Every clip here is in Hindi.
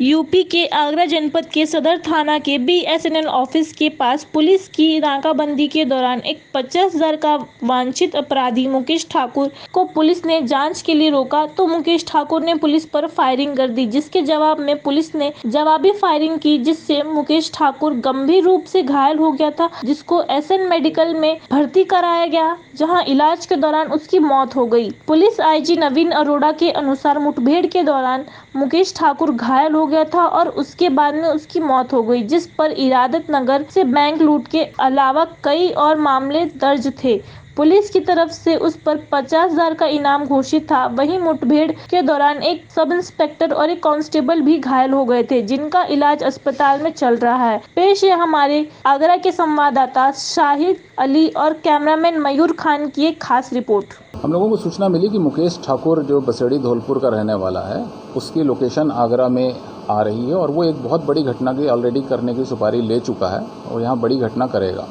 यूपी के आगरा जनपद के सदर थाना के बीएसएनएल ऑफिस के पास पुलिस की नाकाबंदी के दौरान एक 50,000 का वांछित अपराधी मुकेश ठाकुर को पुलिस ने जांच के लिए रोका तो मुकेश ठाकुर ने पुलिस पर फायरिंग कर दी, जिसके जवाब में पुलिस ने जवाबी फायरिंग की, जिससे मुकेश ठाकुर गंभीर रूप से घायल हो गया था, जिसको एसएन मेडिकल में भर्ती कराया गया, जहां इलाज के दौरान उसकी मौत हो गई। पुलिस आईजी नवीन अरोड़ा के अनुसार मुठभेड़ के दौरान मुकेश ठाकुर घायल हो गया था और उसके बाद में उसकी मौत हो गई, जिस पर इरादत नगर से बैंक लूट के अलावा कई और मामले दर्ज थे। पुलिस की तरफ से उस पर 50,000 का इनाम घोषित था। वहीं मुठभेड़ के दौरान एक सब इंस्पेक्टर और एक कांस्टेबल भी घायल हो गए थे, जिनका इलाज अस्पताल में चल रहा है। पेश है हमारे आगरा के संवाददाता शाहिद अली और कैमरामैन मयूर खान की एक खास रिपोर्ट। हम लोगों को सूचना मिली कि मुकेश ठाकुर जो बसेड़ी धौलपुर का रहने वाला है, उसकी लोकेशन आगरा में आ रही है और वो एक बहुत बड़ी घटना की ऑलरेडी करने की सुपारी ले चुका है और यहाँ बड़ी घटना करेगा।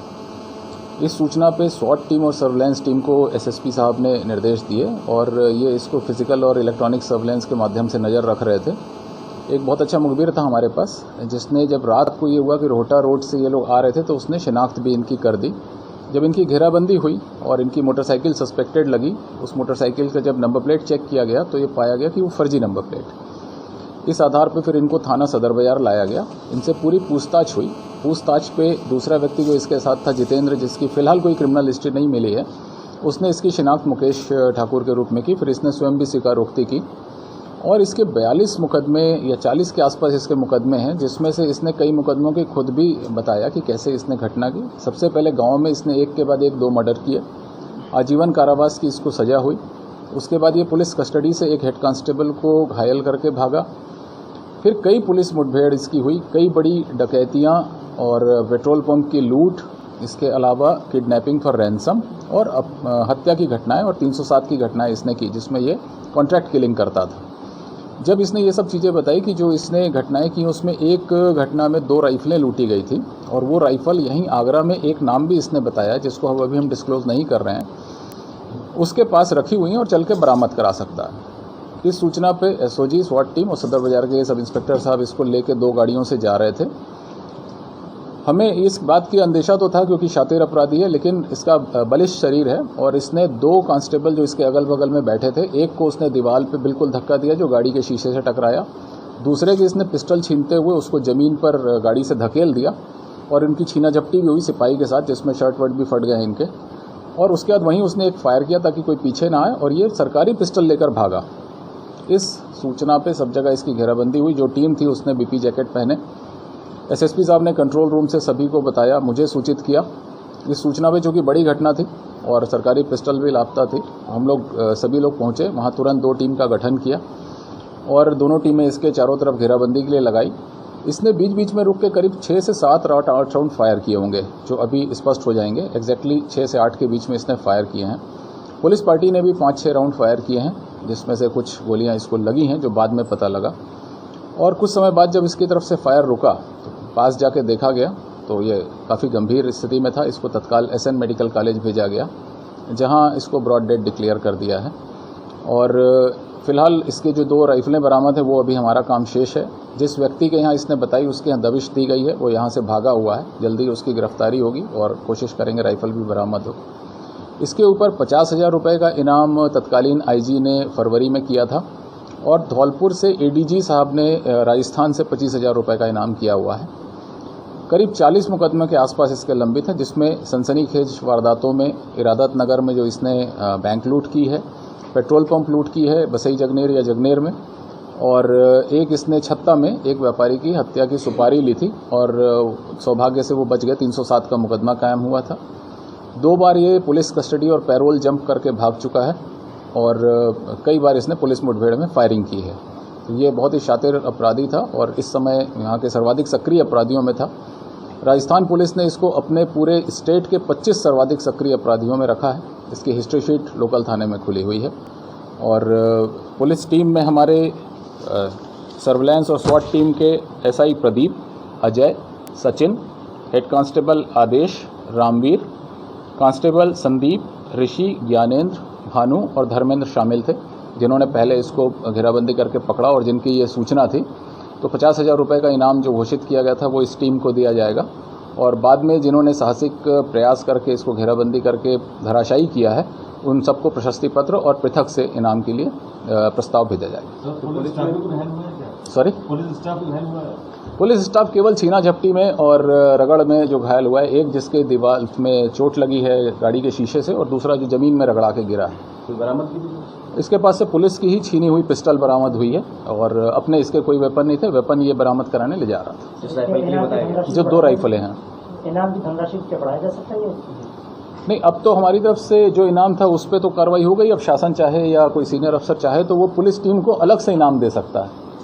इस सूचना पे SWAT टीम और सर्विलांस टीम को एसएसपी साहब ने निर्देश दिए और ये इसको फिजिकल और इलेक्ट्रॉनिक सर्विलांस के माध्यम से नज़र रख रहे थे। एक बहुत अच्छा मुखबिर था हमारे पास, जिसने जब रात को ये हुआ कि रोहटा रोड से ये लोग आ रहे थे तो उसने शिनाख्त भी इनकी कर दी। जब इनकी घेराबंदी हुई और इनकी मोटरसाइकिल सस्पेक्टेड लगी, उस मोटरसाइकिल का जब नंबर प्लेट चेक किया गया तो ये पाया गया कि वो फर्जी नंबर प्लेट। इस आधार पर फिर इनको थाना सदर बाजार लाया गया। इनसे पूरी पूछताछ हुई। पूछताछ पे दूसरा व्यक्ति जो इसके साथ था, जितेंद्र, जिसकी फ़िलहाल कोई क्रिमिनल हिस्ट्री नहीं मिली है, उसने इसकी शिनाख्त मुकेश ठाकुर के रूप में की। फिर इसने स्वयं भी स्वीकारोक्ति की और इसके 42 मुकदमे या 40 के आसपास इसके मुकदमे हैं, जिसमें से इसने कई मुकदमों की खुद भी बताया कि कैसे इसने घटना की। सबसे पहले गांव में इसने एक के बाद एक 2 मर्डर किए। आजीवन कारावास की इसको सज़ा हुई। उसके बाद ये पुलिस कस्टडी से एक हेड कांस्टेबल को घायल करके भागा। फिर कई पुलिस मुठभेड़ इसकी हुई, कई बड़ी डकैतियाँ और पेट्रोल पंप की लूट, इसके अलावा किडनैपिंग फॉर रैंसम और हत्या की घटनाएँ और 307 की घटनाएँ इसने की, जिसमें ये कॉन्ट्रैक्ट किलिंग करता था। जब इसने ये सब चीज़ें बताई कि जो इसने घटनाएं की, उसमें एक घटना में 2 राइफलें लूटी गई थी और वो राइफ़ल यहीं आगरा में एक नाम भी इसने बताया, जिसको अभी हम डिस्क्लोज़ नहीं कर रहे हैं, उसके पास रखी हुई हैं और चल के बरामद करा सकता है। इस सूचना पे एसओजी, SWAT टीम और सदर बाजार के सब इंस्पेक्टर साहब इसको लेके 2 गाड़ियों से जा रहे थे। हमें इस बात की अंदेशा तो था क्योंकि शातिर अपराधी है, लेकिन इसका बलिष्ठ शरीर है और इसने 2 कांस्टेबल जो इसके अगल बगल में बैठे थे, एक को उसने दीवार पे बिल्कुल धक्का दिया जो गाड़ी के शीशे से टकराया। दूसरे की इसने पिस्टल छीनते हुए उसको ज़मीन पर गाड़ी से धकेल दिया और इनकी छीना झपटी भी हुई सिपाही के साथ, जिसमें शर्ट वर्ट भी फट गए इनके। और उसके बाद वहीं उसने एक फायर किया ताकि कोई पीछे ना आए और ये सरकारी पिस्टल लेकर भागा। इस सूचना पे सब जगह इसकी घेराबंदी हुई। जो टीम थी उसने बीपी जैकेट पहने। एसएसपी साहब ने कंट्रोल रूम से सभी को बताया, मुझे सूचित किया। इस सूचना पे जो कि बड़ी घटना थी और सरकारी पिस्टल भी लापता थी, हम लोग सभी लोग पहुंचे वहां। तुरंत 2 टीम का गठन किया और दोनों टीमें इसके चारों तरफ घेराबंदी के लिए लगाई। इसने बीच बीच में रुक के करीब 6 से 7 राउंड फायर किए होंगे, जो अभी स्पष्ट हो जाएंगे। एग्जैक्टली 6 से 8 के बीच में इसने फायर किए हैं। पुलिस पार्टी ने भी 5-6 राउंड फायर किए हैं, जिसमें से कुछ गोलियां इसको लगी हैं, जो बाद में पता लगा। और कुछ समय बाद जब इसकी तरफ से फायर रुका तो पास जाके देखा गया तो ये काफ़ी गंभीर स्थिति में था। इसको तत्काल एसएन मेडिकल कॉलेज भेजा गया, जहां इसको ब्रॉड डेड डिक्लेयर कर दिया है। और फिलहाल इसके जो 2 राइफलें बरामद है, वो अभी हमारा काम शेष है। जिस व्यक्ति के यहाँ इसने बताई उसके यहाँ दबिश दी गई है, वो यहाँ से भागा हुआ है। जल्दी उसकी गिरफ्तारी होगी और कोशिश करेंगे राइफल भी बरामद हो। इसके ऊपर 50,000 रुपये का इनाम तत्कालीन आईजी ने फरवरी में किया था और धौलपुर से एडीजी साहब ने राजस्थान से 25,000 रुपये का इनाम किया हुआ है। करीब 40 मुकदमे के आसपास इसके लंबित हैं, जिसमें सनसनीखेज वारदातों में इरादत नगर में जो इसने बैंक लूट की है, पेट्रोल पंप लूट की है बसई जगनेर या जगनेर में, और एक इसने छत्ता में एक व्यापारी की हत्या की सुपारी ली थी और सौभाग्य से वो बच गए। 307 का मुकदमा कायम हुआ था। 2 बार ये पुलिस कस्टडी और पैरोल जंप करके भाग चुका है और कई बार इसने पुलिस मुठभेड़ में फायरिंग की है। तो ये बहुत ही शातिर अपराधी था और इस समय यहाँ के सर्वाधिक सक्रिय अपराधियों में था। राजस्थान पुलिस ने इसको अपने पूरे स्टेट के 25 सर्वाधिक सक्रिय अपराधियों में रखा है। इसकी हिस्ट्री शीट लोकल थाने में खुली हुई है। और पुलिस टीम में हमारे सर्विलांस और SWAT टीम के SI Pradeep, Ajay, Sachin, head constable Adesh, Ramveer, constable Sandeep, Rishi, Gyanendra, Bhanu और धर्मेंद्र शामिल थे, जिन्होंने पहले इसको घेराबंदी करके पकड़ा और जिनकी ये सूचना थी। तो 50,000 रुपये का इनाम जो घोषित किया गया था वो इस टीम को दिया जाएगा और बाद में जिन्होंने साहसिक प्रयास करके इसको घेराबंदी करके धराशायी किया है उन सबको प्रशस्ति पत्र और पृथक से इनाम के लिए प्रस्ताव भेजा जाएगा। सॉरी, पुलिस स्टाफ केवल छीना झपटी में और रगड़ में जो घायल हुआ है, एक जिसके दीवार में चोट लगी है गाड़ी के शीशे से और दूसरा जो जमीन में रगड़ा के गिरा है। कोई बरामद की? इसके पास से पुलिस की ही छीनी हुई पिस्टल बरामद हुई है और अपने इसके कोई वेपन नहीं थे, वेपन ये बरामद कराने ले जा रहा था। इस राइफल के लिए बताया जो 2 राइफलें हैं। इनाम की धनराशि क्या बढ़ाया जा सकता है? नहीं, अब तो हमारी तरफ से जो इनाम था उस पर तो कार्रवाई हो गई। अब शासन चाहे या कोई सीनियर अफसर चाहे तो वो पुलिस टीम को अलग से इनाम दे सकता है।